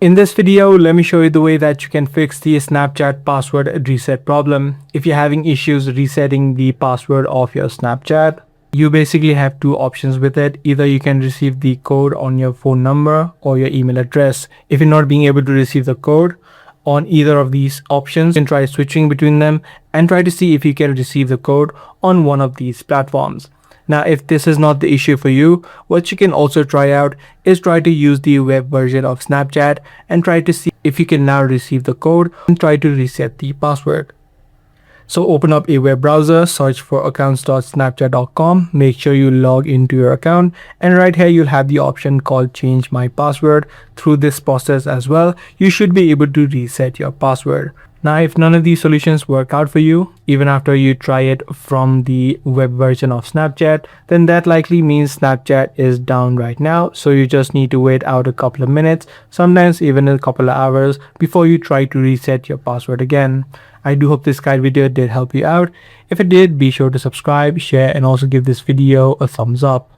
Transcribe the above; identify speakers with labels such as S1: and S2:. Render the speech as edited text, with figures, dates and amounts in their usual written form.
S1: In this video, let me show you the way that you can fix the Snapchat password reset problem. If you're having issues resetting the password of your Snapchat, you basically have two options with it. Either you can receive the code on your phone number or your email address. If you're not being able to receive the code on either of these options, you can try switching between them and try to see if you can receive the code on one of these platforms. Now, if this is not the issue for you, what you can also try out is try to use the web version of Snapchat and try to see if you can now receive the code and try to reset the password. So open up a web browser, search for accounts.snapchat.com, make sure you log into your account, and right here you'll have the option called change my password. Through this process as well, you should be able to reset your password. Now, if none of these solutions work out for you, even after you try it from the web version of Snapchat, then that likely means Snapchat is down right now. So you just need to wait out a couple of minutes, sometimes even a couple of hours before you try to reset your password again. I do hope this guide video did help you out. If it did, be sure to subscribe, share, and also give this video a thumbs up.